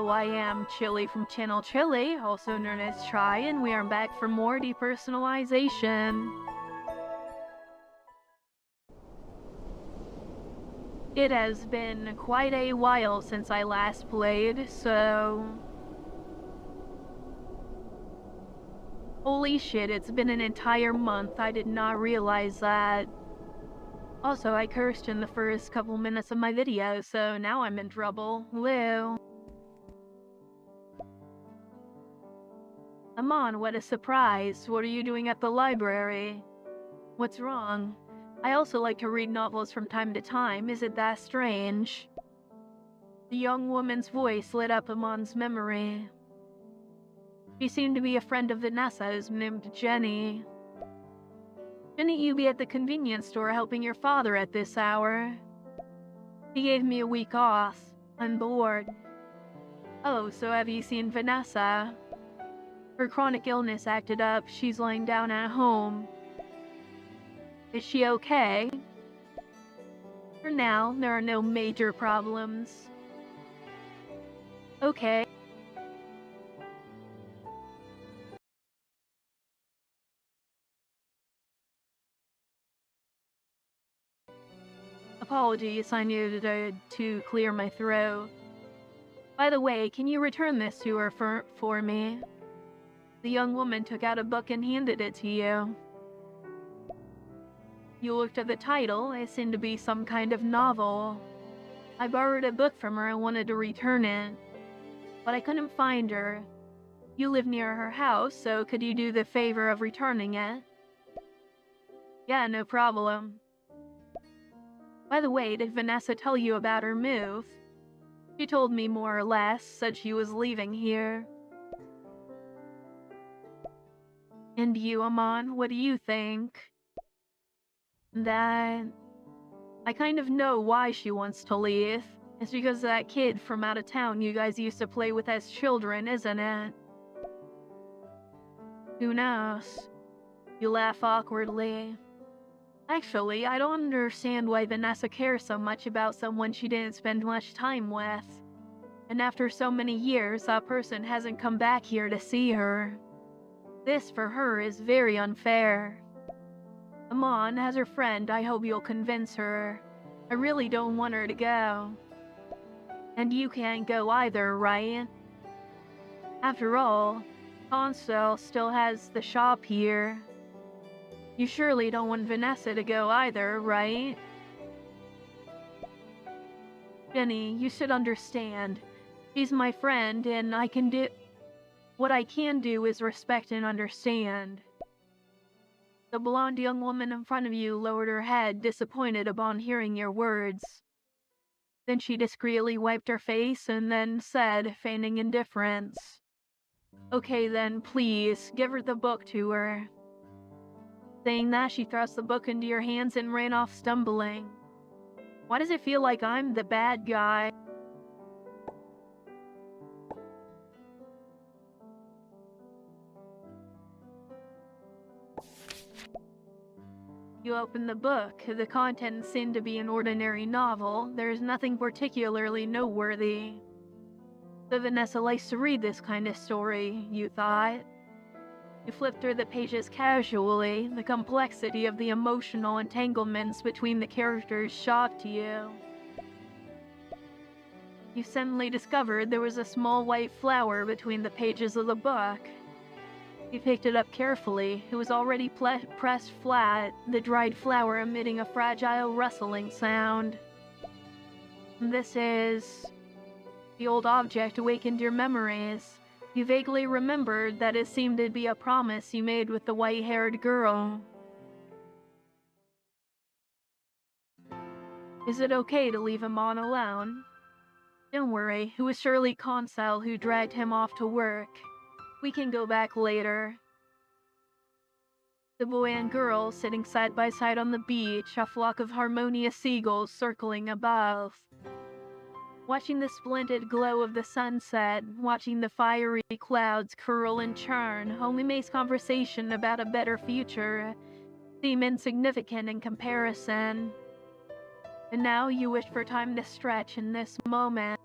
Hello, I am Chylli from channel Chylli, also known as Chai, and we are back for more depersonalization. It has been quite a while since I last played, so... Holy shit, it's been an entire month. I did not realize that. Also, I cursed in the first couple minutes of my video, so now I'm in trouble. Woo. Amon, what a surprise. What are you doing at the library? What's wrong? I also like to read novels from time to time. Is it that strange? The young woman's voice lit up Amon's memory. She seemed to be a friend of Vanessa's named Jenny. Shouldn't you be at the convenience store helping your father at this hour? He gave me a week off. I'm bored. Oh, so have you seen Vanessa? Her chronic illness acted up. She's lying down at home. Is she okay? For now, there are no major problems. Okay. Apologies, I needed to clear my throat. By the way, can you return this to her for me? The young woman took out a book and handed it to you. You looked at the title. It seemed to be some kind of novel. I borrowed a book from her and wanted to return it, but I couldn't find her. You live near her house, so could you do the favor of returning it? Yeah, no problem. By the way, did Vanessa tell you about her move? She told me more or less, said she was leaving here. And you, Amon, what do you think? That... I kind of know why she wants to leave. It's because of that kid from out of town you guys used to play with as children, isn't it? Who knows? You laugh awkwardly. Actually, I don't understand why Vanessa cares so much about someone she didn't spend much time with. And after so many years, that person hasn't come back here to see her. This, for her, is very unfair. Amon, as her friend, I hope you'll convince her. I really don't want her to go. And you can't go either, right? After all, Constel still has the shop here. You surely don't want Vanessa to go either, right? Jenny, you should understand. She's my friend, and what I can do is respect and understand. The blonde young woman in front of you lowered her head, disappointed upon hearing your words. Then she discreetly wiped her face and then said, feigning indifference, "Okay then, please, give her the book to her." Saying that, she thrust the book into your hands and ran off stumbling. Why does it feel like I'm the bad guy? You open the book. The contents seem to be an ordinary novel. There's nothing particularly noteworthy. So Vanessa likes to read this kind of story, you thought. You flipped through the pages casually. The complexity of the emotional entanglements between the characters shocked you. You suddenly discovered there was a small white flower between the pages of the book. You picked it up carefully. It was already pressed flat, the dried flower emitting a fragile rustling sound. This is... The old object awakened your memories. You vaguely remembered that it seemed to be a promise you made with the white-haired girl. Is it okay to leave him on alone? Don't worry, it was surely Consel who dragged him off to work. We can go back later. The boy and girl sitting side by side on the beach, a flock of harmonious seagulls circling above. Watching the splendid glow of the sunset, watching the fiery clouds curl and churn, only makes conversation about a better future seem insignificant in comparison. And now you wish for time to stretch in this moment.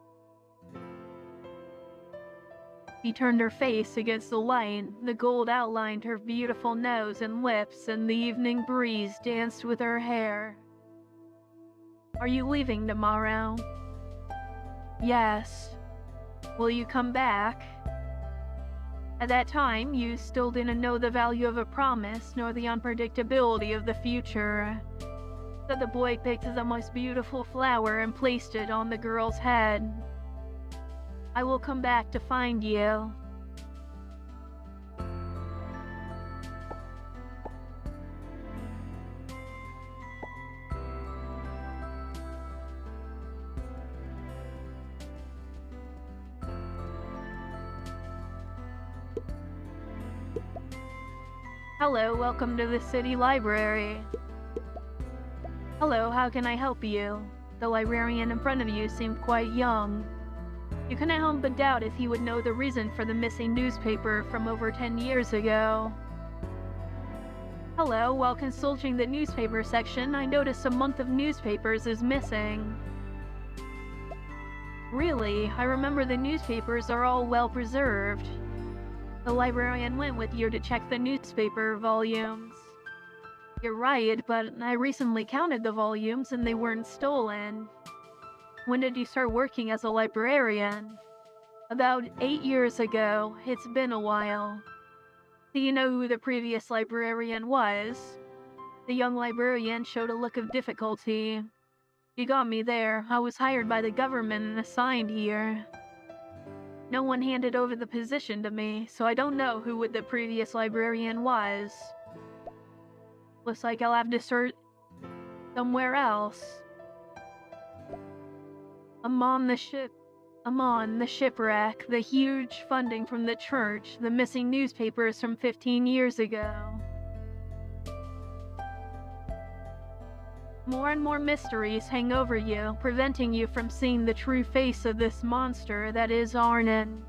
She turned her face against the light. The gold outlined her beautiful nose and lips, and the evening breeze danced with her hair. Are you leaving tomorrow? Yes. Will you come back? At that time, you still didn't know the value of a promise, nor the unpredictability of the future. So the boy picked the most beautiful flower and placed it on the girl's head. I will come back to find you. Hello, welcome to the city library. Hello, how can I help you? The librarian in front of you seemed quite young. You couldn't help but doubt if he would know the reason for the missing newspaper from over 10 years ago. Hello, while consulting the newspaper section, I noticed a month of newspapers is missing. Really, I remember the newspapers are all well preserved. The librarian went with you to check the newspaper volumes. You're right, but I recently counted the volumes and they weren't stolen. When did you start working as a librarian? About 8 years ago. It's been a while. Do you know who the previous librarian was? The young librarian showed a look of difficulty. You got me there. I was hired by the government and assigned here. No one handed over the position to me, so I don't know who the previous librarian was. Looks like I'll have to start somewhere else. I'm on the shipwreck, the huge funding from the church, the missing newspapers from 15 years ago. More and more mysteries hang over you, preventing you from seeing the true face of this monster that is Arnon.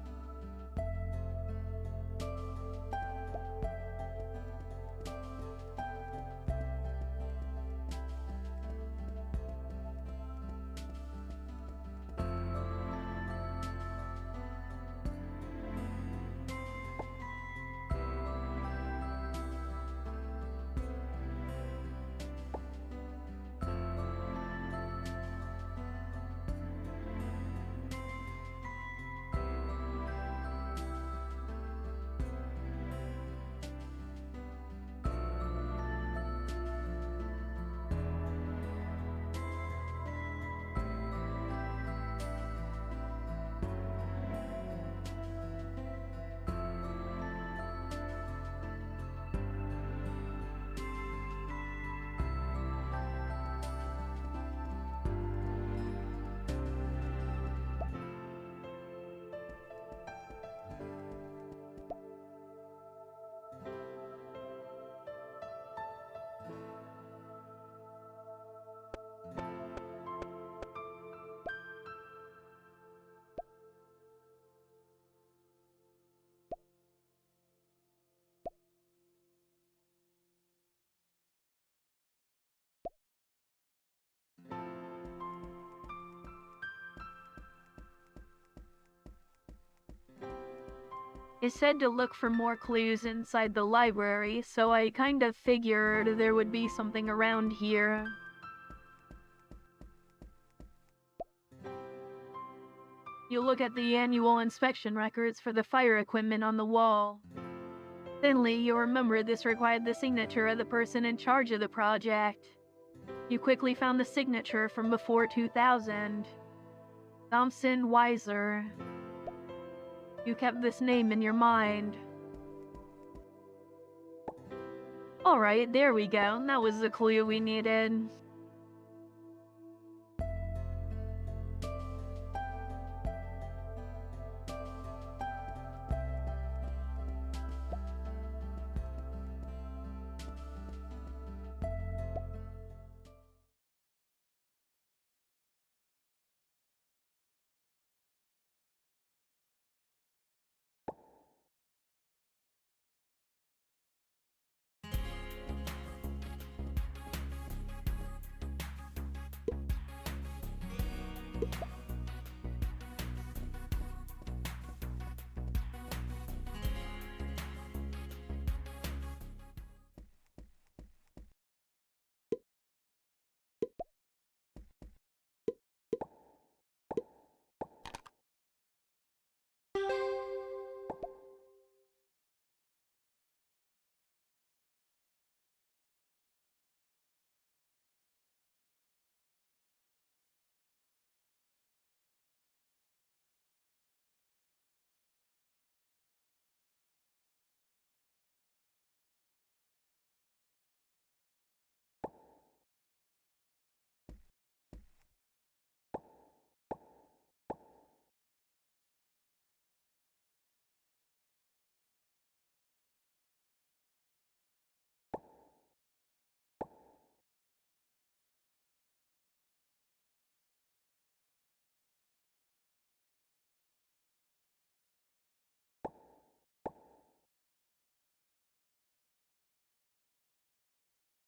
It said to look for more clues inside the library, so I kind of figured there would be something around here. You look at the annual inspection records for the fire equipment on the wall. Suddenly, you remember this required the signature of the person in charge of the project. You quickly found the signature from before 2000. Thompson Weiser. You kept this name in your mind. Alright, there we go. That was the clue we needed.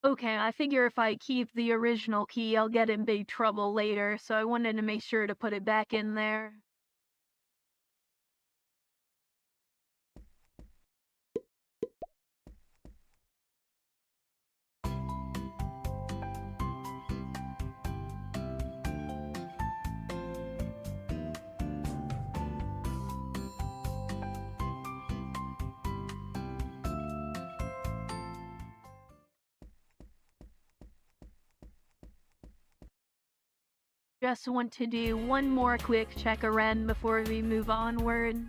Okay, I figure if I keep the original key, I'll get in big trouble later, so I wanted to make sure to put it back in there. Just want to do one more quick check around before we move onward.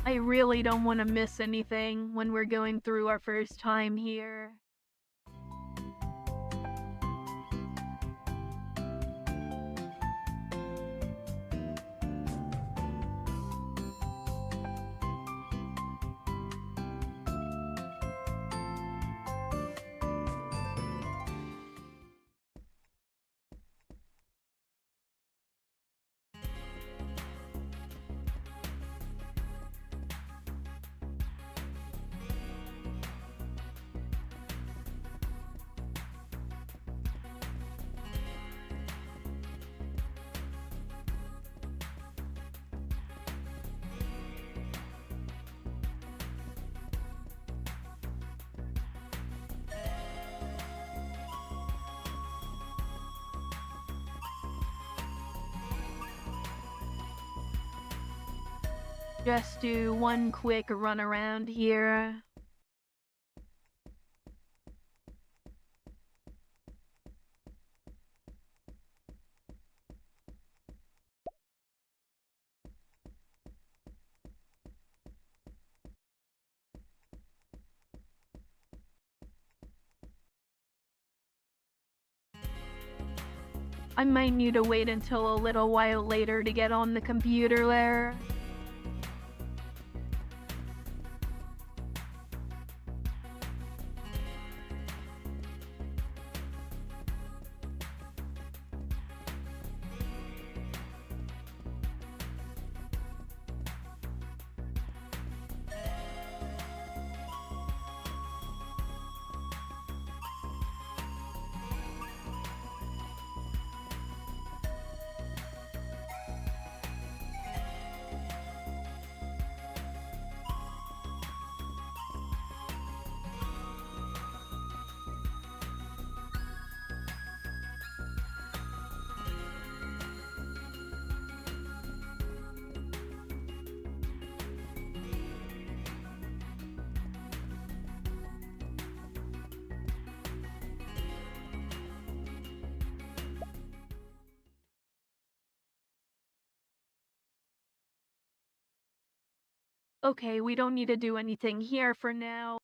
I really don't want to miss anything when we're going through our first time here. Just do one quick run around here. I might need to wait until a little while later to get on the computer there. Okay, we don't need to do anything here for now.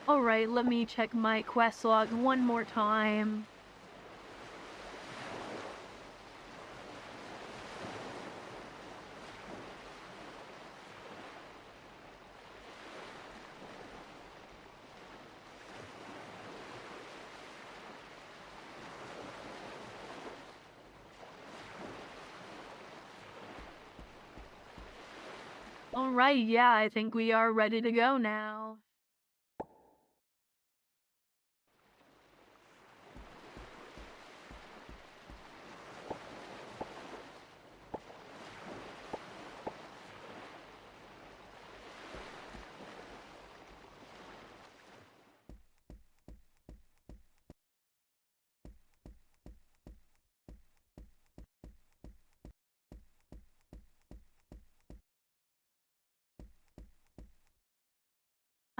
Alright, let me check my quest log one more time. Alright, yeah, I think we are ready to go now.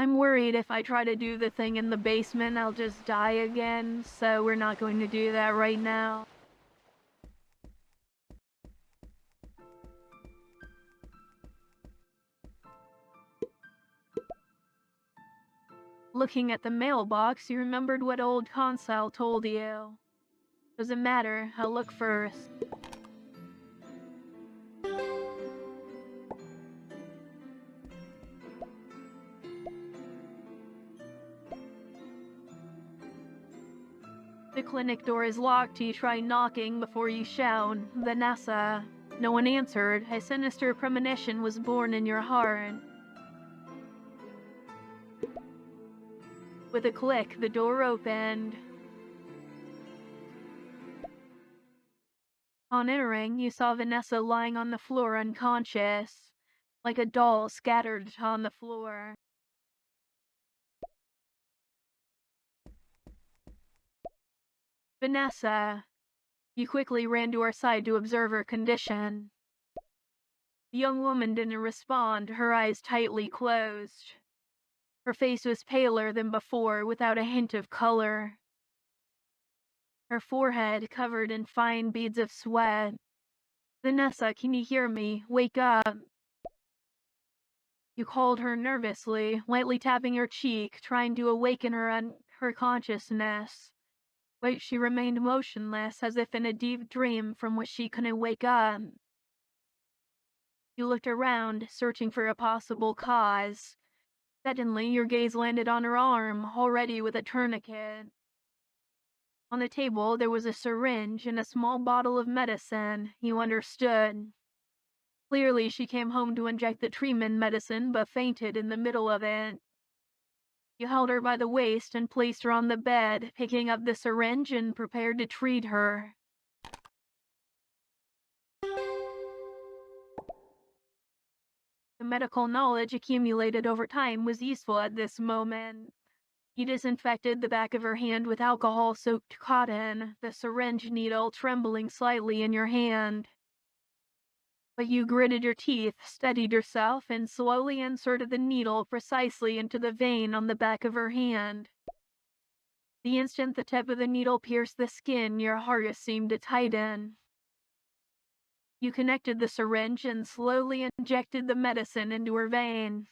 I'm worried if I try to do the thing in the basement, I'll just die again, so we're not going to do that right now. Looking at the mailbox, you remembered what old Consul told you. Doesn't matter, I'll look first. The clinic door is locked. You try knocking before you shout, "Vanessa." No one answered. A sinister premonition was born in your heart. With a click, the door opened. On entering, you saw Vanessa lying on the floor unconscious, like a doll scattered on the floor. Vanessa. You quickly ran to her side to observe her condition. The young woman didn't respond, her eyes tightly closed. Her face was paler than before, without a hint of color. Her forehead covered in fine beads of sweat. "Vanessa, can you hear me? Wake up." You called her nervously, lightly tapping her cheek, trying to awaken her consciousness. But she remained motionless, as if in a deep dream from which she couldn't wake up. You looked around, searching for a possible cause. Suddenly, your gaze landed on her arm, already with a tourniquet. On the table, there was a syringe and a small bottle of medicine. You understood. Clearly, she came home to inject the treatment medicine, but fainted in the middle of it. You held her by the waist and placed her on the bed, picking up the syringe and prepared to treat her. The medical knowledge accumulated over time was useful at this moment. You disinfected the back of her hand with alcohol-soaked cotton, the syringe needle trembling slightly in your hand. But you gritted your teeth, steadied yourself, and slowly inserted the needle precisely into the vein on the back of her hand. The instant the tip of the needle pierced the skin, your heart seemed to tighten. You connected the syringe and slowly injected the medicine into her veins.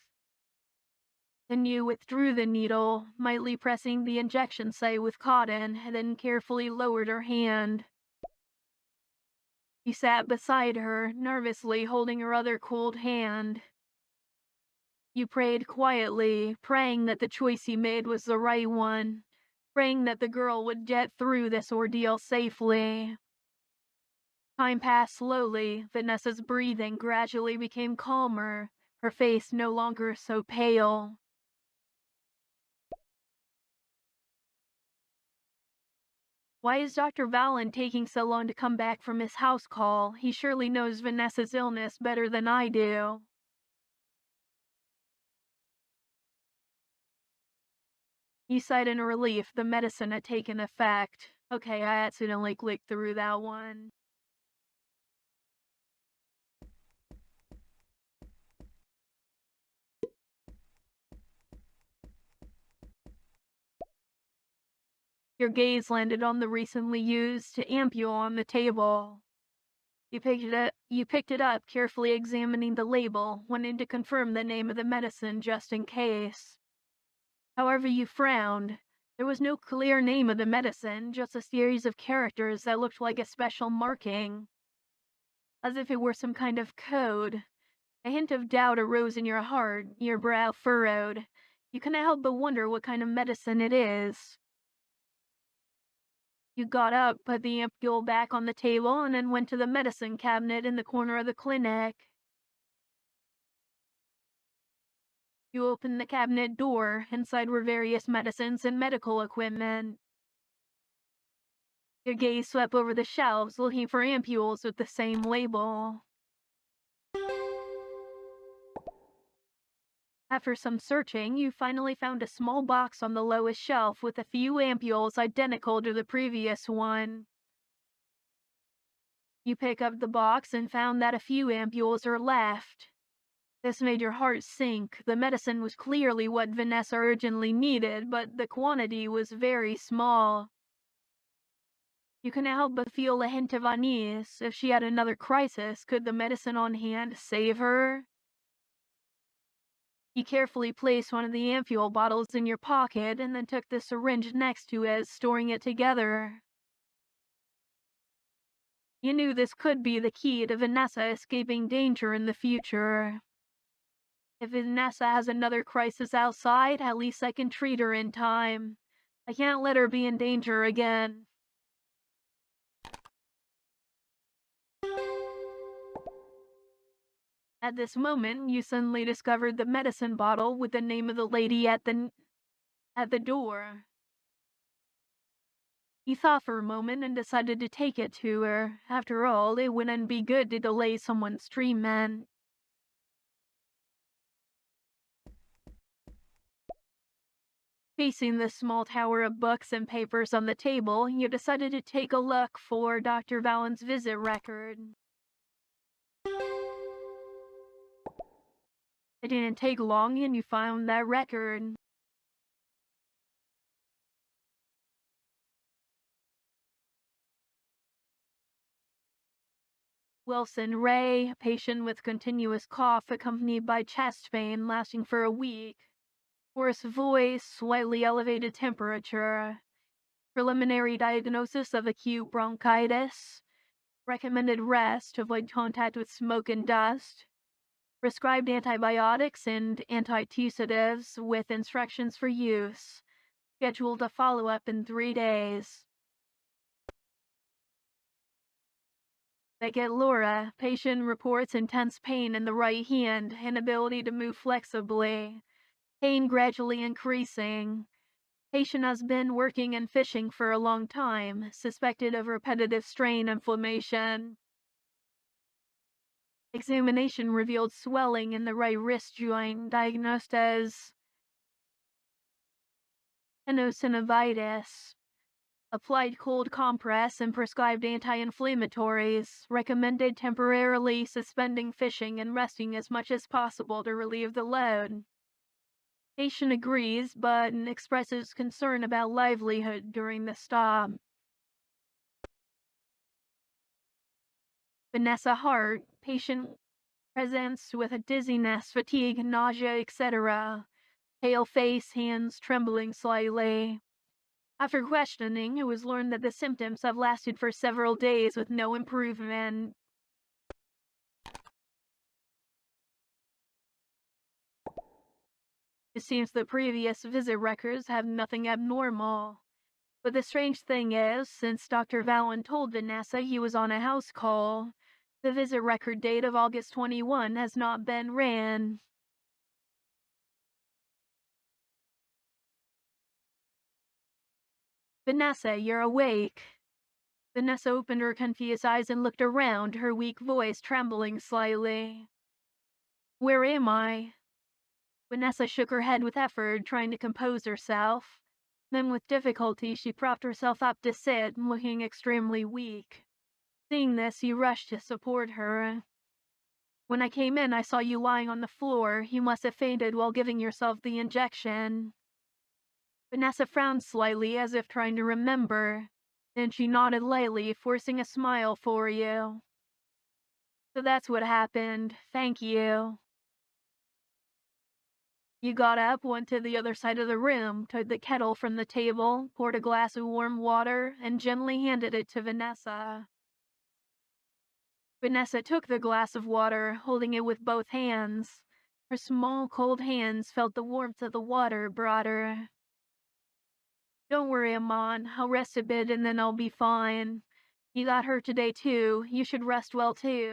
Then you withdrew the needle, lightly pressing the injection site with cotton, and then carefully lowered her hand. You sat beside her, nervously holding her other cold hand. You prayed quietly, praying that the choice you made was the right one, praying that the girl would get through this ordeal safely. Time passed slowly. Vanessa's breathing gradually became calmer, her face no longer so pale. Why is Dr. Valen taking so long to come back from his house call? He surely knows Vanessa's illness better than I do. You sighed in relief. The medicine had taken effect. Okay, I accidentally clicked through that one. Your gaze landed on the recently used ampule on the table. You picked it up, carefully examining the label, wanting to confirm the name of the medicine just in case. However, you frowned. There was no clear name of the medicine, just a series of characters that looked like a special marking, as if it were some kind of code. A hint of doubt arose in your heart, your brow furrowed. You couldn't help but wonder what kind of medicine it is. You got up, put the ampule back on the table, and then went to the medicine cabinet in the corner of the clinic. You opened the cabinet door. Inside were various medicines and medical equipment. Your gaze swept over the shelves, looking for ampules with the same label. After some searching, you finally found a small box on the lowest shelf with a few ampules identical to the previous one. You pick up the box and found that a few ampules are left. This made your heart sink. The medicine was clearly what Vanessa urgently needed, but the quantity was very small. You couldn't help but feel a hint of unease. If she had another crisis, could the medicine on hand save her? You carefully placed one of the ampoule bottles in your pocket and then took the syringe next to it, storing it together. You knew this could be the key to Vanessa escaping danger in the future. If Vanessa has another crisis outside, at least I can treat her in time. I can't let her be in danger again. At this moment, you suddenly discovered the medicine bottle with the name of the lady at the door. You thought for a moment and decided to take it to her. After all, it wouldn't be good to delay someone's treatment. Facing the small tower of books and papers on the table, you decided to take a look for Dr. Vallen's visit record. It didn't take long and you found that record. Wilson Ray, a patient with continuous cough accompanied by chest pain lasting for a week. Hoarse voice, slightly elevated temperature. Preliminary diagnosis of acute bronchitis. Recommended rest, avoid contact with smoke and dust. Prescribed antibiotics and antitussives with instructions for use. Scheduled a follow-up in 3 days. Beckett Laura, patient reports intense pain in the right hand, inability to move flexibly. Pain gradually increasing. Patient has been working and fishing for a long time, suspected of repetitive strain inflammation. Examination revealed swelling in the right wrist joint, diagnosed as tenosynovitis. Applied cold compress and prescribed anti-inflammatories. Recommended temporarily suspending fishing and resting as much as possible to relieve the load. Patient agrees, but expresses concern about livelihood during the stop. Vanessa Hart, patient presents with a dizziness, fatigue, nausea, etc. Pale face, hands trembling slightly. After questioning, it was learned that the symptoms have lasted for several days with no improvement. It seems the previous visit records have nothing abnormal. But the strange thing is, since Dr. Vallen told Vanessa he was on a house call, the visit record date of August 21 has not been ran. Vanessa, you're awake. Vanessa opened her confused eyes and looked around, her weak voice trembling slightly. Where am I? Vanessa shook her head with effort, trying to compose herself. Then with difficulty she propped herself up to sit, looking extremely weak. Seeing this, you rushed to support her. When I came in, I saw you lying on the floor. You must have fainted while giving yourself the injection. Vanessa frowned slightly, as if trying to remember. Then she nodded lightly, forcing a smile for you. So that's what happened. Thank you. You got up, went to the other side of the room, took the kettle from the table, poured a glass of warm water, and gently handed it to Vanessa. Vanessa took the glass of water, holding it with both hands. Her small, cold hands felt the warmth of the water brought her. Don't worry, Amon. I'll rest a bit and then I'll be fine. You got hurt today too. You should rest well too.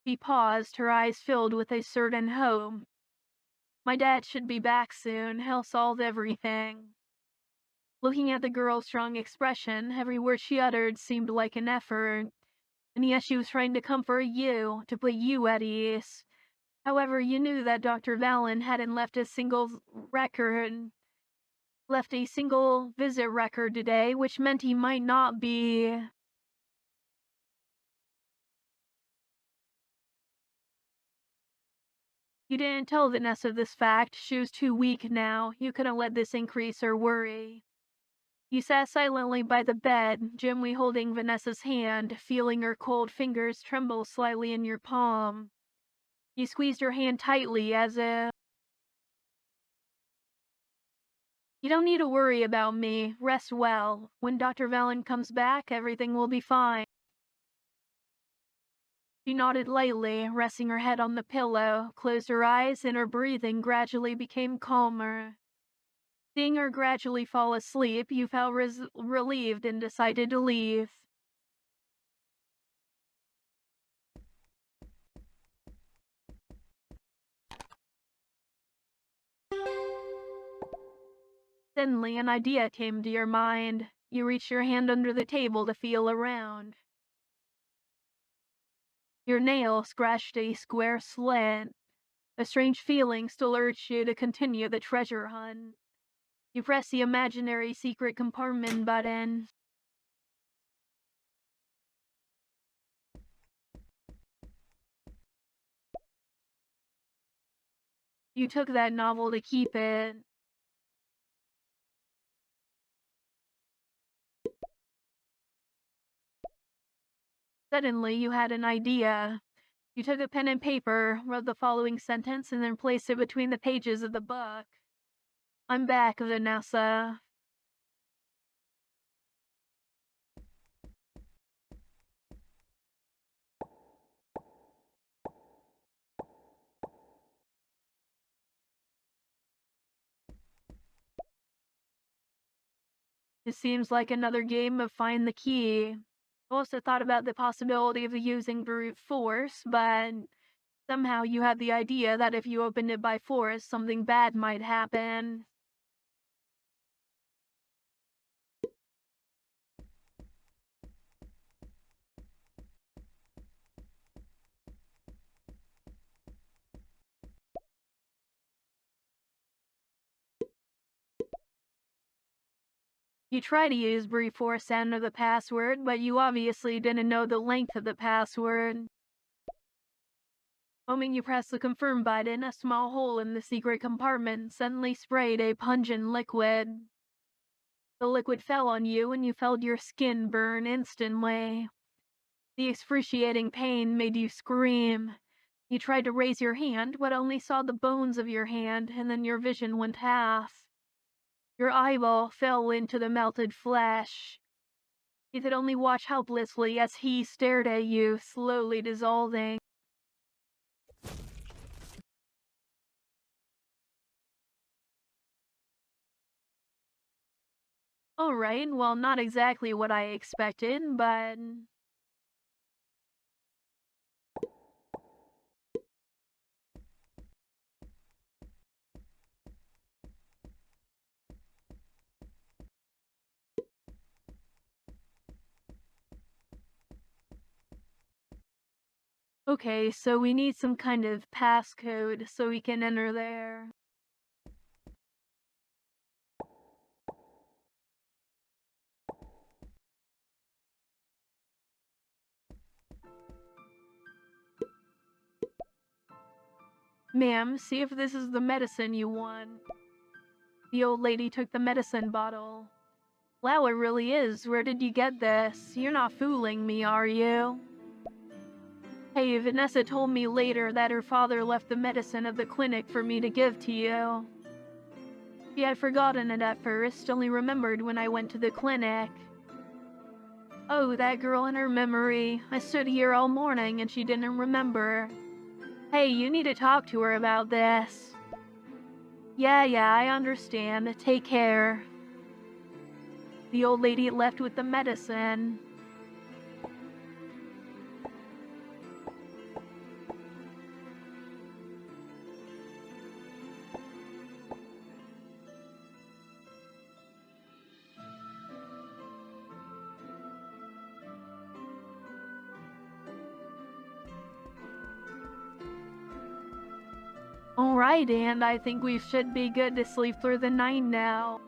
She paused, her eyes filled with a certain hope. My dad should be back soon. He'll solve everything. Looking at the girl's strong expression, every word she uttered seemed like an effort. And yes, she was trying to comfort you, to put you at ease. However, you knew that Dr. Vallen hadn't left a single visit record today, which meant he might not be. You didn't tell Vanessa this fact. She was too weak now. You couldn't let this increase her worry. You sat silently by the bed, gently holding Vanessa's hand, feeling her cold fingers tremble slightly in your palm. You squeezed her hand tightly as if, "You don't need to worry about me. Rest well. When Dr. Valen comes back, everything will be fine." She nodded lightly, resting her head on the pillow, closed her eyes, and her breathing gradually became calmer. Seeing her gradually fall asleep, you felt relieved and decided to leave. Suddenly, an idea came to your mind. You reached your hand under the table to feel around. Your nail scratched a square slit. A strange feeling still urged you to continue the treasure hunt. You pressed the imaginary secret compartment button. You took that novel to keep it. Suddenly, you had an idea. You took a pen and paper, wrote the following sentence, and then placed it between the pages of the book. "I'm back, Vanessa." It seems like another game of find the key. I also thought about the possibility of using brute force, but somehow you had the idea that if you opened it by force, something bad might happen. You tried to use brute force to enter the password, but you obviously didn't know the length of the password. The moment you pressed the confirm button, a small hole in the secret compartment suddenly sprayed a pungent liquid. The liquid fell on you and you felt your skin burn instantly. The excruciating pain made you scream. You tried to raise your hand, but only saw the bones of your hand, and then your vision went half. Your eyeball fell into the melted flesh. You could only watch helplessly as he stared at you, slowly dissolving. Alright, well, not exactly what I expected, but okay, so we need some kind of passcode so we can enter there. "Ma'am, see if this is the medicine you want." The old lady took the medicine bottle. "Wow, it really is. Where did you get this? You're not fooling me, are you?" "Hey, Vanessa told me later that her father left the medicine at the clinic for me to give to you. She had forgotten it at first, only remembered when I went to the clinic." "Oh, that girl and her memory. I stood here all morning and she didn't remember." "Hey, you need to talk to her about this." Yeah, I understand. Take care." The old lady left with the medicine. Alright, and I think we should be good to sleep through the night now.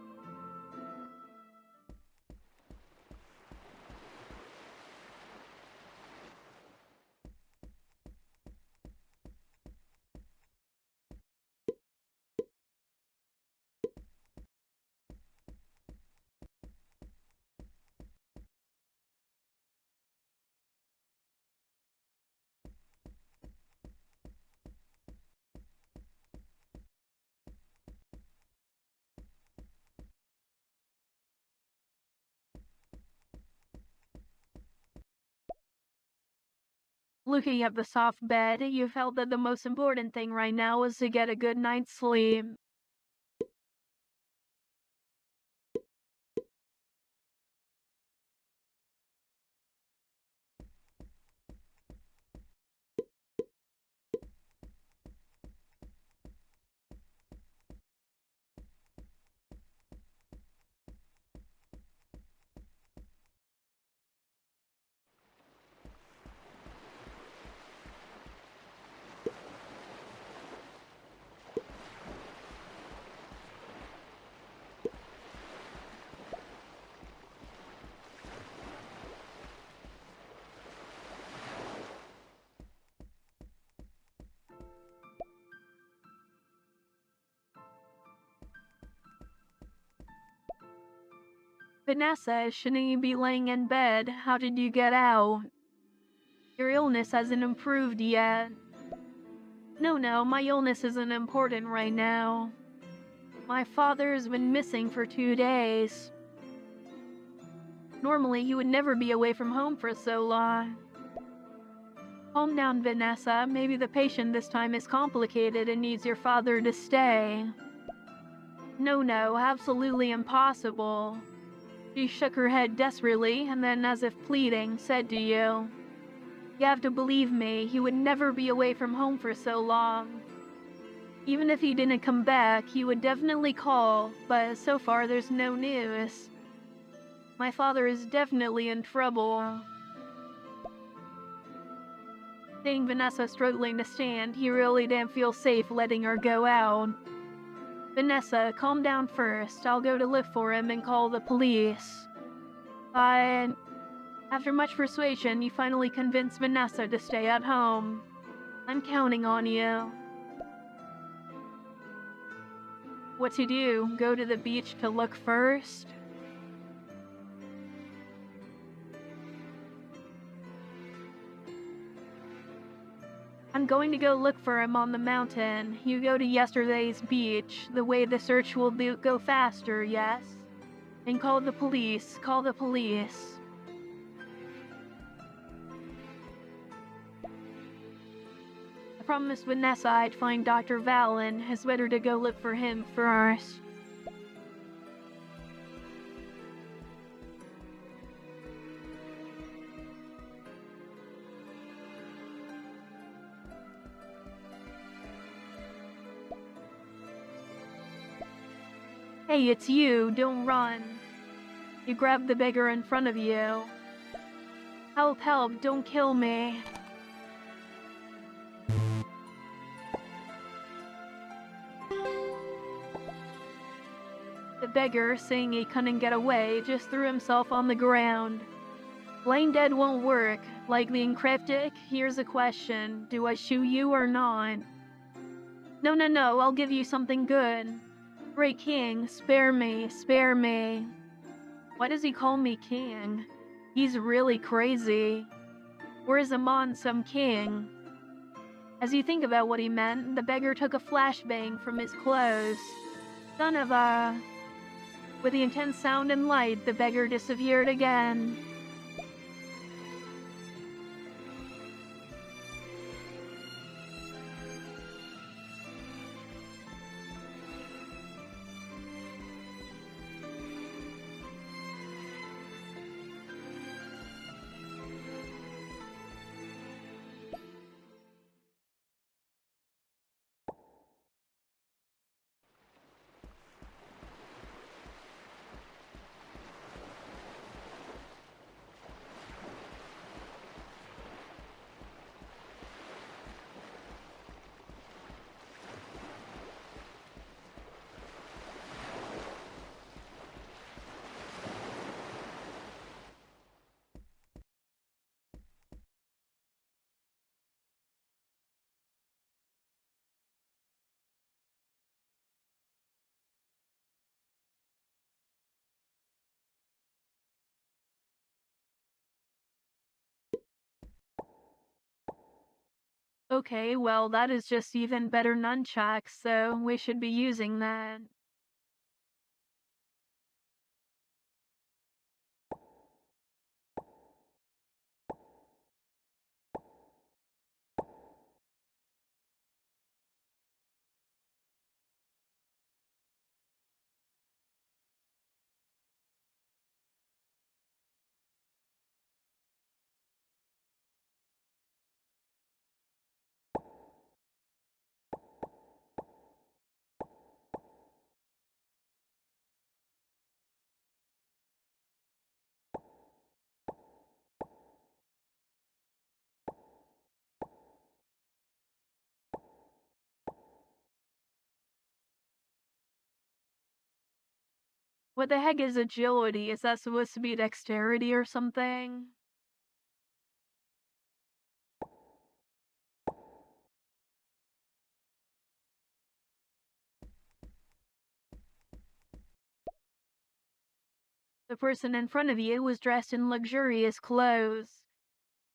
Looking at the soft bed, you felt that the most important thing right now was to get a good night's sleep. Vanessa, shouldn't you be laying in bed? How did you get out? Your illness hasn't improved yet. No, my illness isn't important right now. My father's been missing for 2 days. Normally, he would never be away from home for so long. Calm down, Vanessa. Maybe the patient this time is complicated and needs your father to stay. No, absolutely impossible. She shook her head desperately and then, as if pleading, said to you, "You have to believe me, he would never be away from home for so long. Even if he didn't come back, he would definitely call, but so far there's no news. My father is definitely in trouble." Seeing Vanessa struggling to stand, he really didn't feel safe letting her go out. "Vanessa, calm down first. I'll go to look for him and call the police." But after much persuasion, you finally convinced Vanessa to stay at home. I'm counting on you. What to do? Go to the beach to look first? I'm going to go look for him on the mountain. You go to yesterday's beach. The way the search will go faster, yes? And call the police. Call the police. I promised Vanessa I'd find Dr. Valen. It's better to go look for him first. Hey, it's you. Don't run. You grab the beggar in front of you. Help, don't kill me. The beggar, seeing he couldn't get away, just threw himself on the ground. Laying dead won't work. Like being cryptic, here's a question. Do I shoot you or not? No, I'll give you something good. Great king, spare me, spare me. Why does he call me king? He's really crazy. Or is Amon some king? As you think about what he meant, the beggar took a flashbang from his clothes. Son of a... With the intense sound and light, the beggar disappeared again. Okay, well, that is just even better nunchucks, so we should be using that. What the heck is agility? Is that supposed to be dexterity or something? The person in front of you was dressed in luxurious clothes.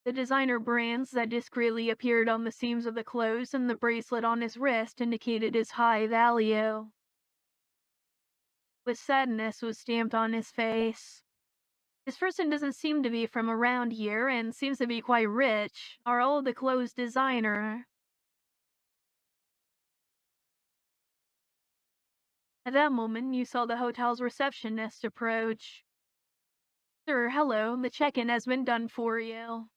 The designer brands that discreetly appeared on the seams of the clothes and the bracelet on his wrist indicated his high value. With sadness was stamped on his face. This person doesn't seem to be from around here and seems to be quite rich. Are all the clothes designer? At that moment, you saw the hotel's receptionist approach. Sir, hello, the check-in has been done for you.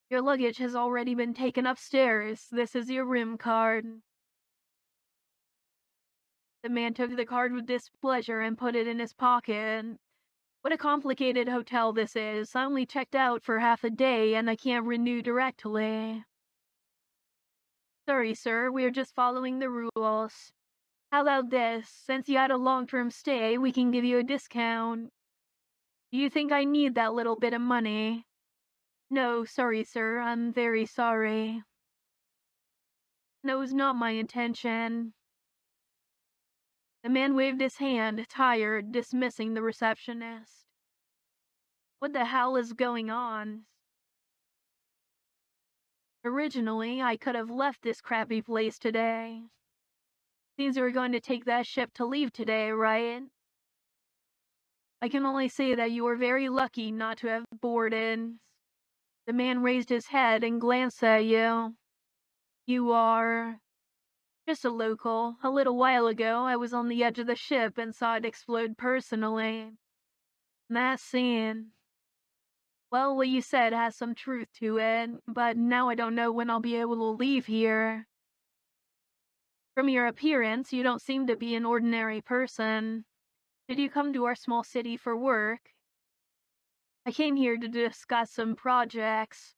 Your luggage has already been taken upstairs. This is your room card. The man took the card with displeasure and put it in his pocket. What a complicated hotel this is. I only checked out for half a day and I can't renew directly. Sorry, sir, we're just following the rules. How about this? Since you had a long-term stay, we can give you a discount. Do you think I need that little bit of money? No, sorry, sir. I'm very sorry. No, it's not my intention. The man waved his hand, tired, dismissing the receptionist. What the hell is going on? Originally, I could have left this crappy place today. Seems we're going to take that ship to leave today, right? I can only say that you were very lucky not to have boarded. The man raised his head and glanced at you. You are just a local. A little while ago, I was on the edge of the ship and saw it explode personally. That scene. Well, what you said has some truth to it, but now I don't know when I'll be able to leave here. From your appearance, you don't seem to be an ordinary person. Did you come to our small city for work? I came here to discuss some projects.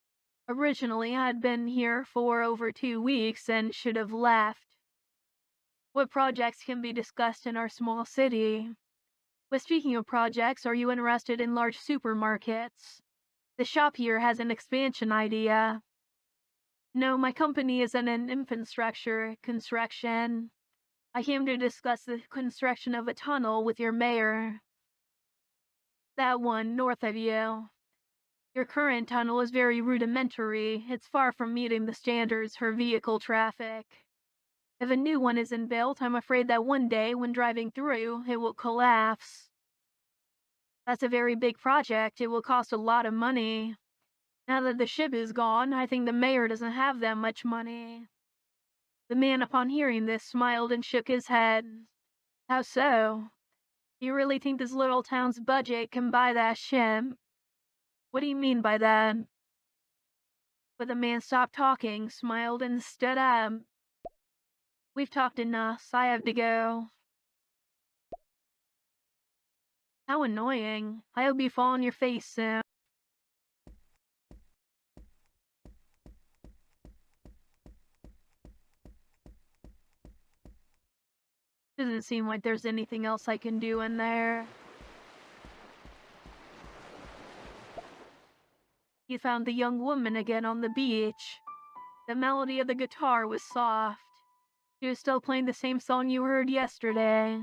Originally, I'd been here for over 2 weeks and should have left. What projects can be discussed in our small city? But speaking of projects, are you interested in large supermarkets? The shop here has an expansion idea. No, my company is in an infrastructure construction. I came to discuss the construction of a tunnel with your mayor. That one north of you. Your current tunnel is very rudimentary. It's far from meeting the standards for vehicle traffic. If a new one isn't built, I'm afraid that one day, when driving through, it will collapse. That's a very big project. It will cost a lot of money. Now that the ship is gone, I think the mayor doesn't have that much money. The man, upon hearing this, smiled and shook his head. How so? You really think this little town's budget can buy that ship? What do you mean by that? But the man stopped talking, smiled, and stood up. We've talked enough. I have to go. How annoying. I hope you fall on your face soon. Doesn't seem like there's anything else I can do in there. You found the young woman again on the beach. The melody of the guitar was soft. She was still playing the same song you heard yesterday.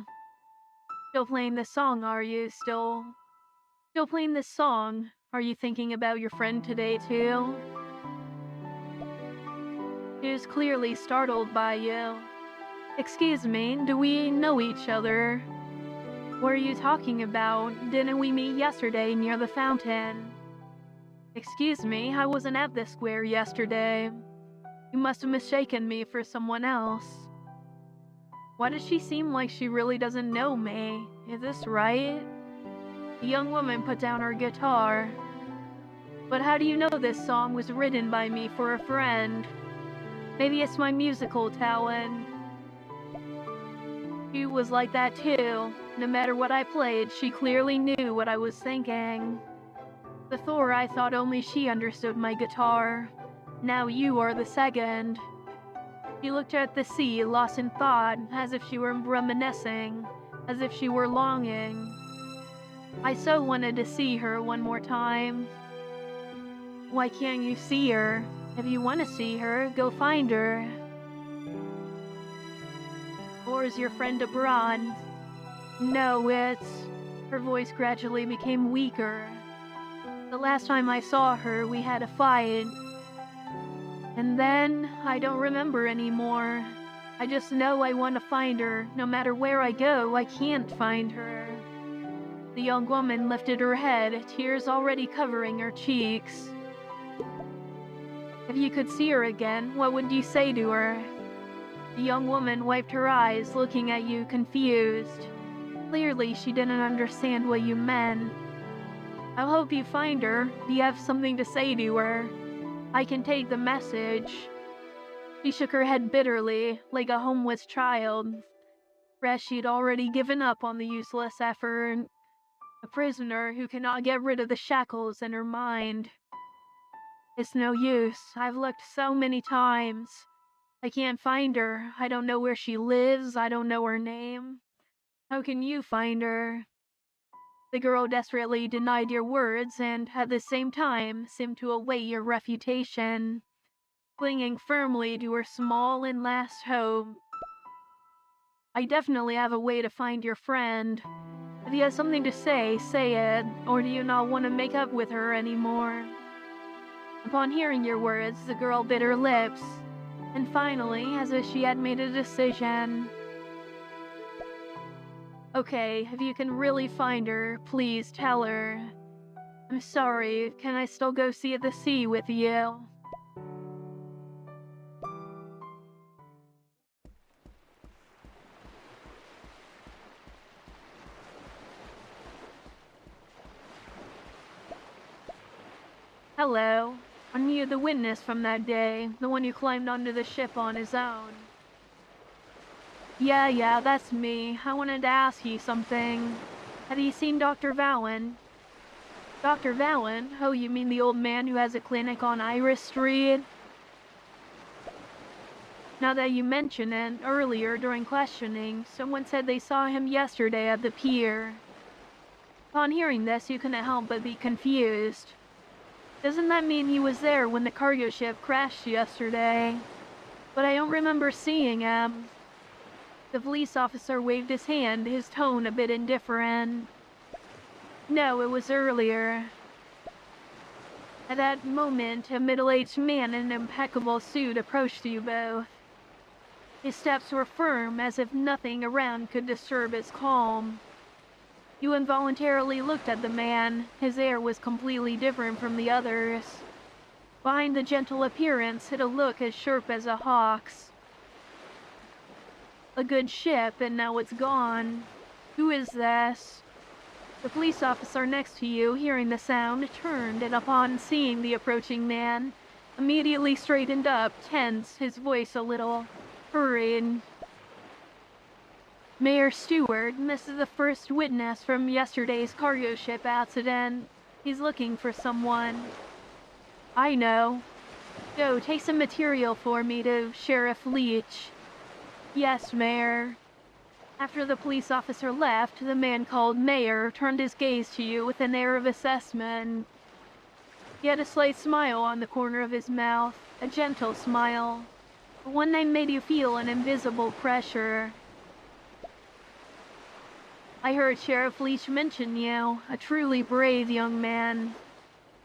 Still playing this song, are you? Still playing this song? Are you thinking about your friend today, too? She was clearly startled by you. Excuse me, do we know each other? What are you talking about? Didn't we meet yesterday near the fountain? Excuse me, I wasn't at the square yesterday. You must have mistaken me for someone else. Why does she seem like she really doesn't know me? Is this right? The young woman put down her guitar. But how do you know this song was written by me for a friend? Maybe it's my musical talent. She was like that too. No matter what I played, she clearly knew what I was thinking. Before, I thought only she understood my guitar. Now you are the second. She looked at the sea, lost in thought, as if she were reminiscing, as if she were longing. I so wanted to see her one more time. Why can't you see her? If you want to see her, go find her. Or is your friend abroad? No, it's... Her voice gradually became weaker. The last time I saw her, we had a fight. And then, I don't remember anymore. I just know I want to find her. No matter where I go, I can't find her. The young woman lifted her head, tears already covering her cheeks. If you could see her again, what would you say to her? The young woman wiped her eyes, looking at you confused. Clearly, she didn't understand what you meant. I hope you find her. Do you have something to say to her? I can take the message. She shook her head bitterly, like a homeless child. Perhaps she'd already given up on the useless effort. A prisoner who cannot get rid of the shackles in her mind. It's no use. I've looked so many times. I can't find her. I don't know where she lives. I don't know her name. How can you find her? The girl desperately denied your words and, at the same time, seemed to await your refutation, clinging firmly to her small and last hope. I definitely have a way to find your friend. If you have something to say it, or do you not want to make up with her anymore? Upon hearing your words, the girl bit her lips, and finally, as if she had made a decision. Okay, if you can really find her, please tell her. I'm sorry, can I still go see the sea with you? Hello. Aren't you the witness from that day? The one who climbed onto the ship on his own? Yeah, that's me. I wanted to ask you something. Have you seen Dr. Vallon? Dr. Vallon? Oh, you mean the old man who has a clinic on Iris Street? Now that you mention it, earlier during questioning, someone said they saw him yesterday at the pier. Upon hearing this, you couldn't help but be confused. Doesn't that mean he was there when the cargo ship crashed yesterday? But I don't remember seeing him. The police officer waved his hand, his tone a bit indifferent. No, it was earlier. At that moment, a middle-aged man in an impeccable suit approached you both. His steps were firm, as if nothing around could disturb his calm. You involuntarily looked at the man. His air was completely different from the others. Behind the gentle appearance hid a look as sharp as a hawk's. A good ship, and now it's gone. Who is this? The police officer next to you, hearing the sound, turned, and upon seeing the approaching man, immediately straightened up, tense, his voice a little hurried. Mayor Stewart, this is the first witness from yesterday's cargo ship accident. He's looking for someone. I know. Go, take some material for me to Sheriff Leach. Yes, Mayor. After the police officer left, the man called Mayor turned his gaze to you with an air of assessment. He had a slight smile on the corner of his mouth, a gentle smile, but one that made you feel an invisible pressure. I heard Sheriff Leach mention you, a truly brave young man.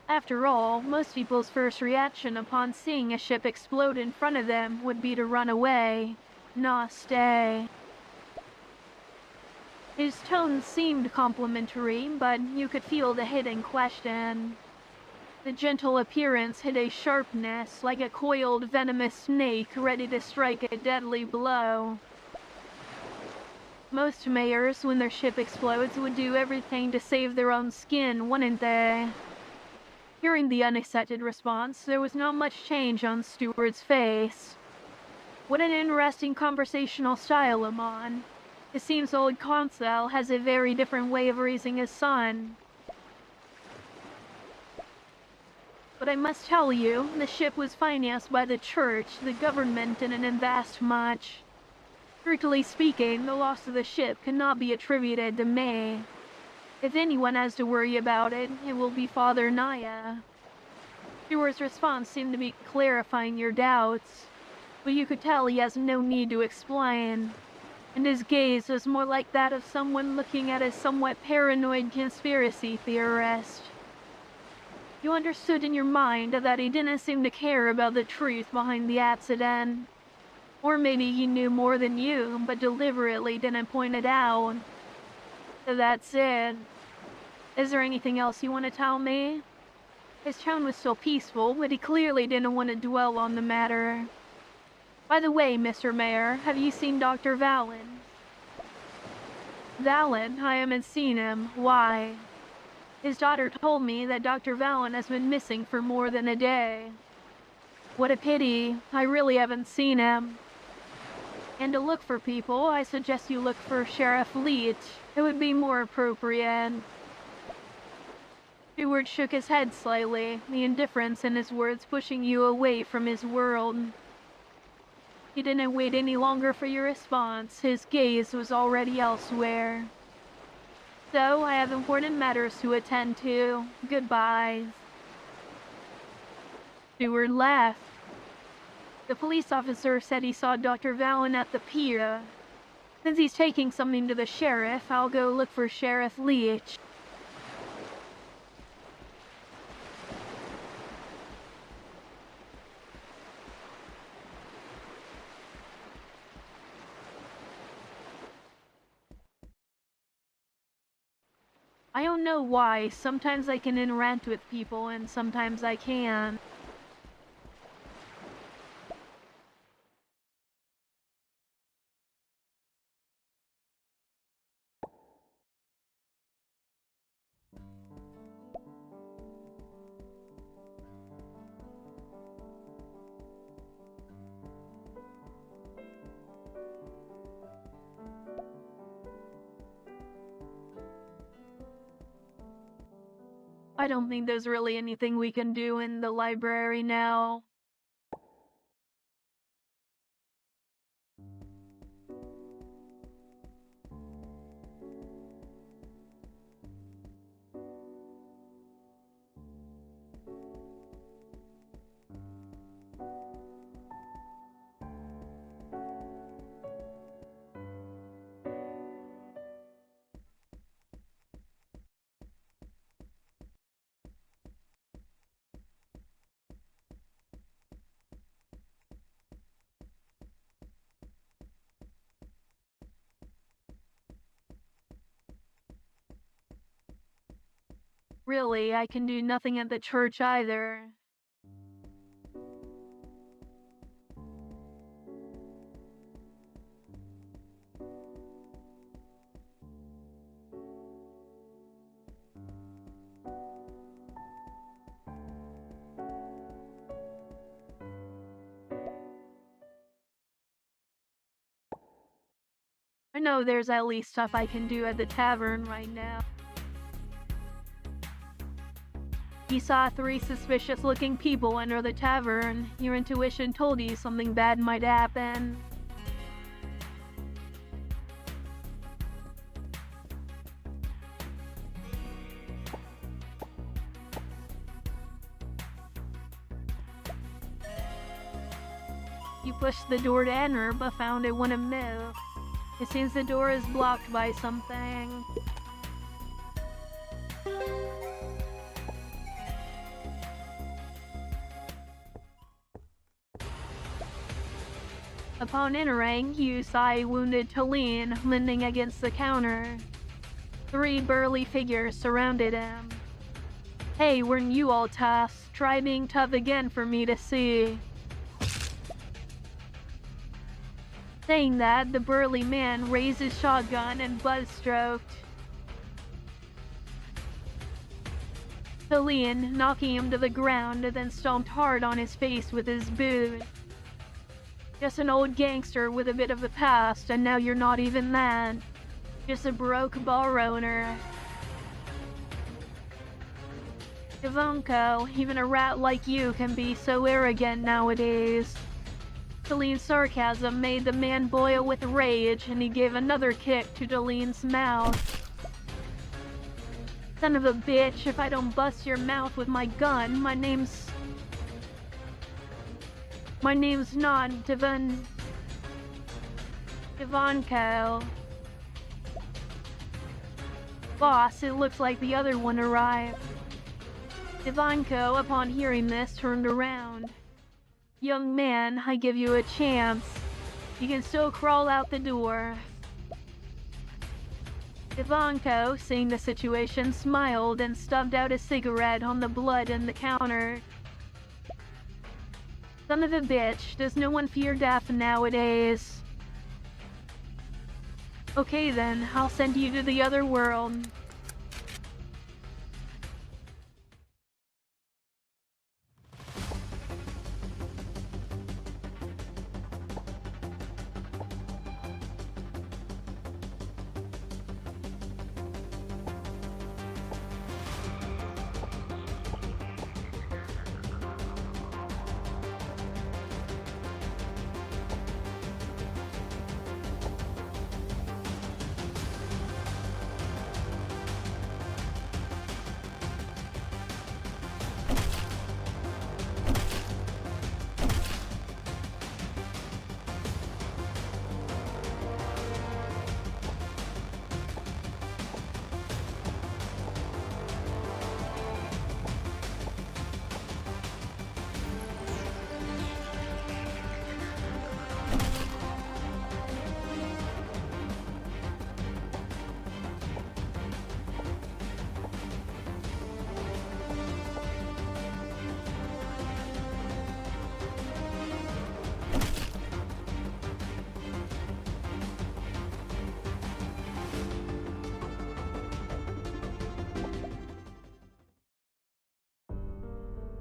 After all, most people's first reaction upon seeing a ship explode in front of them would be to run away, not stay. His tone seemed complimentary, but you could feel the hidden question. The gentle appearance hid a sharpness, like a coiled venomous snake ready to strike a deadly blow. Most mayors, when their ship explodes, would do everything to save their own skin, wouldn't they? Hearing the unexpected response, there was not much change on Stewart's face. What an interesting conversational style I'm on. It seems old Consul has a very different way of raising his son. But I must tell you, the ship was financed by the church. The government didn't invest much. Strictly speaking, the loss of the ship cannot be attributed to me. If anyone has to worry about it, it will be Father Naya. Stuart's response seemed to be clarifying your doubts, but you could tell he has no need to explain, and his gaze was more like that of someone looking at a somewhat paranoid conspiracy theorist. You understood in your mind that he didn't seem to care about the truth behind the accident. Or maybe he knew more than you, but deliberately didn't point it out. So that's it. Is there anything else you want to tell me? His tone was still peaceful, but he clearly didn't want to dwell on the matter. By the way, Mr. Mayor, have you seen Dr. Valen? Valen? I haven't seen him. Why? His daughter told me that Dr. Valen has been missing for more than a day. What a pity. I really haven't seen him. And to look for people, I suggest you look for Sheriff Leach. It would be more appropriate. Stuart shook his head slightly, the indifference in his words pushing you away from his world. He didn't wait any longer for your response. His gaze was already elsewhere. So, I have important matters to attend to. Goodbye. Stuart left. The police officer said he saw Dr. Valen at the pier. Since he's taking something to the sheriff, I'll go look for Sheriff Leach. I don't know why. Sometimes I can interact with people and sometimes I can't. I don't think there's really anything we can do in the library now. Really, I can do nothing at the church either. I know there's at least stuff I can do at the tavern right now. You saw 3 suspicious-looking people enter the tavern. Your intuition told you something bad might happen. You pushed the door to enter, but found it wouldn't move. It seems the door is blocked by something. Upon entering, you saw a wounded Chylli leaning against the counter. 3 burly figures surrounded him. Hey, weren't you all tough? Try being tough again for me to see. Saying that, the burly man raised his shotgun and butt-stroked Chylli, knocking him to the ground, and then stomped hard on his face with his boot. Just an old gangster with a bit of a past, and now you're not even that. Just a broke bar owner. Ivanko, even a rat like you can be so arrogant nowadays. Chylli's sarcasm made the man boil with rage, and he gave another kick to Jalene's mouth. Son of a bitch, if I don't bust your mouth with my gun, my name's not Ivanko. Boss, it looks like the other one arrived. Ivanko, upon hearing this, turned around. Young man, I give you a chance. You can still crawl out the door. Ivanko, seeing the situation, smiled and stubbed out a cigarette on the blood in the counter. Son of a bitch, does no one fear death nowadays? Okay then, I'll send you to the other world.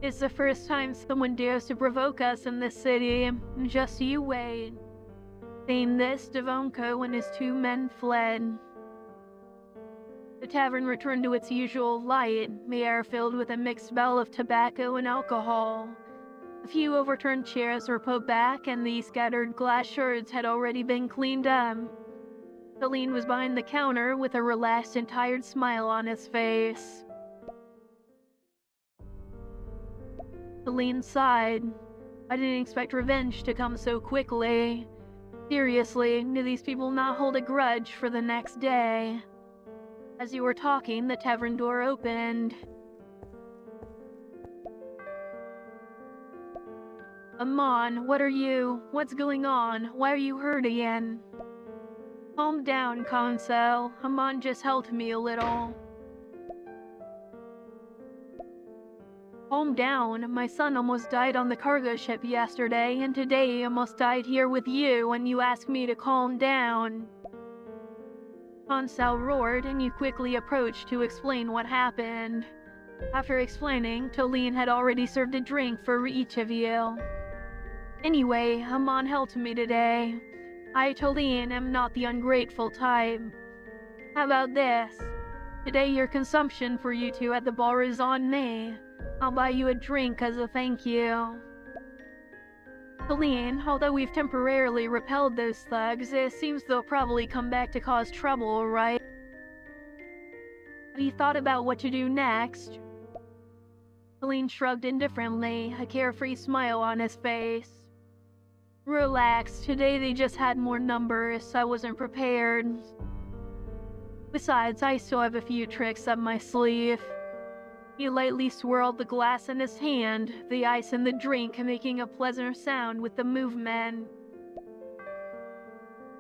It's the first time someone dares to provoke us in this city. Just you wait. Saying this, Devonko and his 2 men fled. The tavern returned to its usual light, the air filled with a mixed smell of tobacco and alcohol. A few overturned chairs were put back, and the scattered glass shards had already been cleaned up. Celine was behind the counter with a relaxed and tired smile on his face. Celine sighed. I didn't expect revenge to come so quickly. Seriously, do these people not hold a grudge for the next day? As you were talking, the tavern door opened. Amon, what's going on? Why are you hurt again? Calm down, Conso. Amon just helped me a little. Calm down. My son almost died on the cargo ship yesterday, and today he almost died here with you, and you ask me to calm down. Consal roared, and you quickly approached to explain what happened. After explaining, Tolene had already served a drink for each of you. Anyway, Amon helped me today. I, Tolene, am not the ungrateful type. How about this? Today your consumption for you two at the bar is on me. I'll buy you a drink as a thank you. Celine, although we've temporarily repelled those thugs, it seems they'll probably come back to cause trouble, right? Have you thought about what to do next? Celine shrugged indifferently, a carefree smile on his face. Relax, today they just had more numbers, so I wasn't prepared. Besides, I still have a few tricks up my sleeve. He lightly swirled the glass in his hand, the ice in the drink making a pleasant sound with the movement.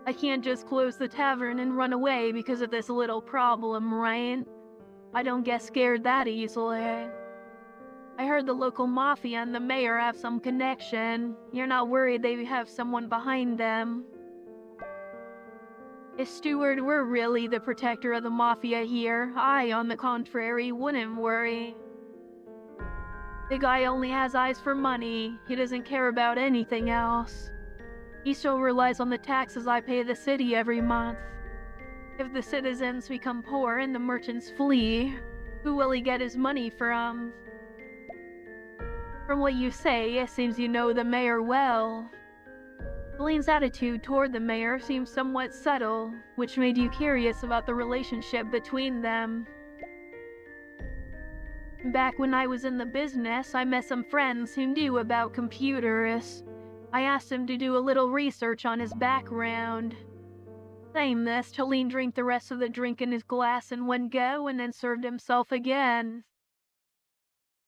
I can't just close the tavern and run away because of this little problem, right? I don't get scared that easily. I heard the local mafia and the mayor have some connection. You're not worried they have someone behind them? If Stewart were really the protector of the mafia here, I, on the contrary, wouldn't worry. The guy only has eyes for money. He doesn't care about anything else. He still relies on the taxes I pay the city every month. If the citizens become poor and the merchants flee, who will he get his money from? From what you say, it seems you know the mayor well. Celine's attitude toward the mayor seemed somewhat subtle, which made you curious about the relationship between them. Back when I was in the business, I met some friends who knew about computers. I asked him to do a little research on his background. Saying this, Chylli drank the rest of the drink in his glass in one go and then served himself again.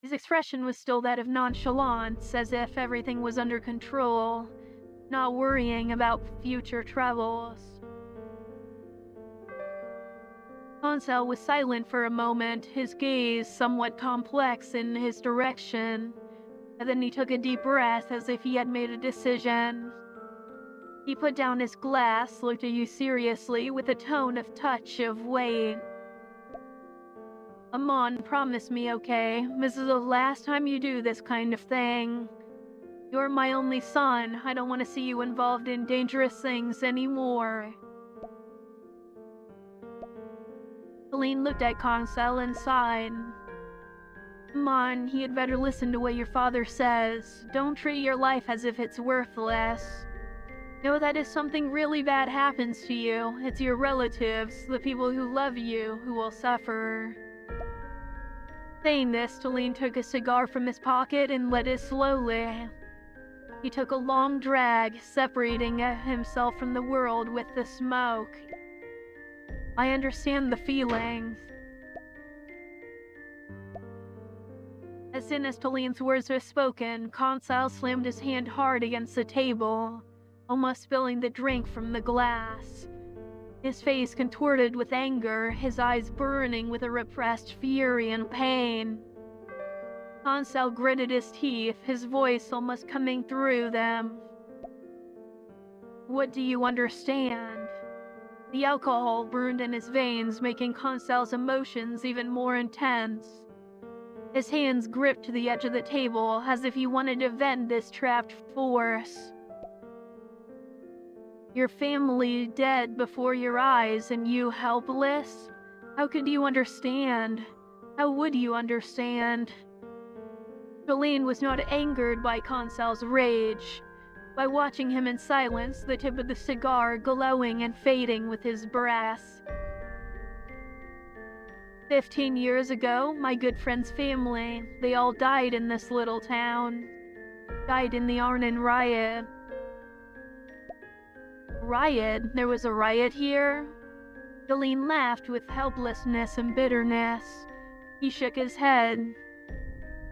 His expression was still that of nonchalance, as if everything was under control, not worrying about future troubles. Hansel was silent for a moment, his gaze somewhat complex in his direction, and then he took a deep breath as if he had made a decision. He put down his glass, looked at you seriously with a tone of touch of weight. Amon, promise me, okay? This is the last time you do this kind of thing. You're my only son. I don't want to see you involved in dangerous things anymore. Chylli looked at Hansel and sighed. Amon, you had better listen to what your father says. Don't treat your life as if it's worthless. Know that if something really bad happens to you, it's your relatives, the people who love you, who will suffer. Saying this, Chylli took a cigar from his pocket and lit it slowly. He took a long drag, separating himself from the world with the smoke. I understand the feelings. As soon as Chylli's words were spoken, Hansel slammed his hand hard against the table, almost spilling the drink from the glass. His face contorted with anger, his eyes burning with a repressed fury and pain. Hansel gritted his teeth, his voice almost coming through them. What do you understand? The alcohol burned in his veins, making Hansel's emotions even more intense. His hands gripped the edge of the table as if he wanted to vent this trapped force. Your family dead before your eyes and you helpless? How could you understand? How would you understand? Chylli was not angered by Hansel's rage. By watching him in silence, the tip of the cigar glowing and fading with his breath. 15 years ago, my good friend's family, they all died in this little town. Died in the Arnhem riot. Riot? There was a riot here? Chylli laughed with helplessness and bitterness. He shook his head.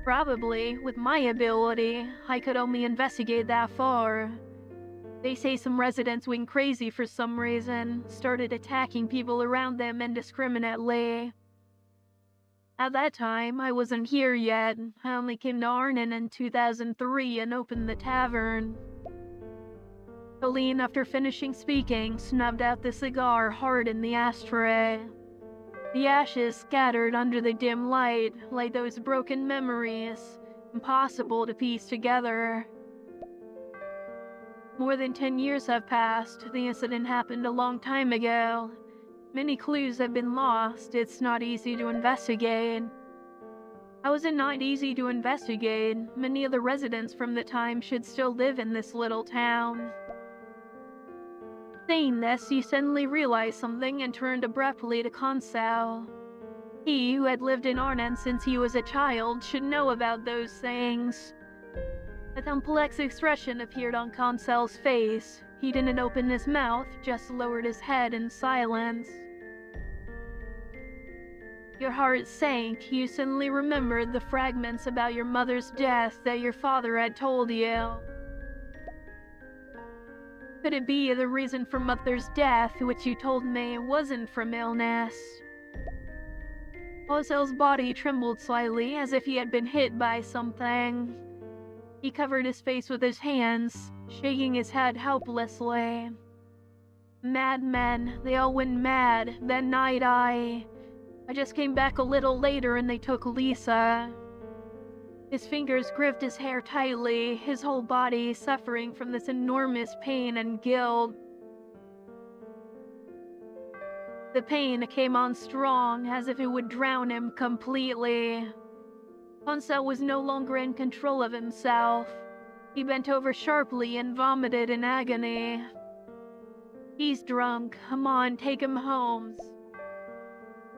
Probably, with my ability, I could only investigate that far. They say some residents went crazy for some reason, started attacking people around them indiscriminately. At that time, I wasn't here yet. I only came to Arnhem in 2003 and opened the tavern. Chylli, after finishing speaking, snubbed out the cigar hard in the ashtray. The ashes scattered under the dim light, like those broken memories, impossible to piece together. More than 10 years have passed. The incident happened a long time ago. Many clues have been lost. It's not easy to investigate. How is it not easy to investigate? Many of the residents from the time should still live in this little town. Saying this, he suddenly realized something and turned abruptly to Hansel. He, who had lived in Arnhem since he was a child, should know about those things. A complex expression appeared on Hansel's face. He didn't open his mouth, just lowered his head in silence. Your heart sank. You suddenly remembered the fragments about your mother's death that your father had told you. Could it be the reason for Mother's death, which you told me wasn't from illness? Hansel's body trembled slightly, as if he had been hit by something. He covered his face with his hands, shaking his head helplessly. Madmen, they all went mad. That night I just came back a little later and they took Lisa. His fingers gripped his hair tightly, his whole body suffering from this enormous pain and guilt. The pain came on strong, as if it would drown him completely. Hansel was no longer in control of himself. He bent over sharply and vomited in agony. He's drunk. Come on, take him home.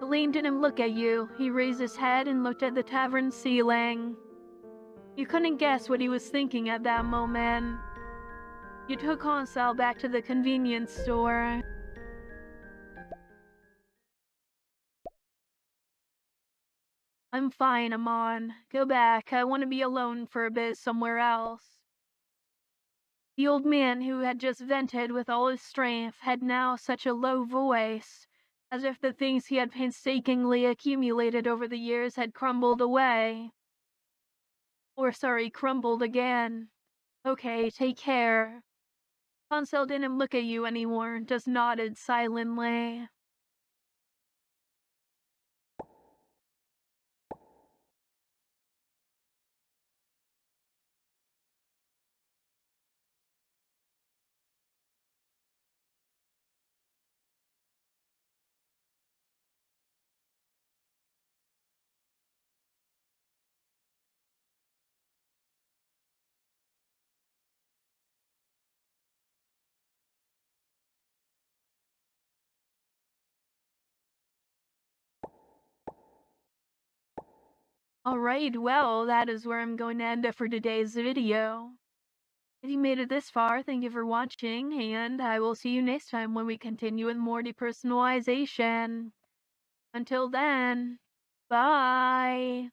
Elaine didn't look at you. He raised his head and looked at the tavern ceiling. You couldn't guess what he was thinking at that moment. You took Hansel back to the convenience store. I'm fine, Amon. Go back. I want to be alone for a bit somewhere else. The old man, who had just vented with all his strength, had now such a low voice, as if the things he had painstakingly accumulated over the years had crumbled away. Or sorry, crumbled again. Okay, take care. Hansel didn't look at you anymore, just nodded silently. Alright, well, that is where I'm going to end it for today's video. If you made it this far, thank you for watching, and I will see you next time when we continue with more depersonalization. Until then, bye!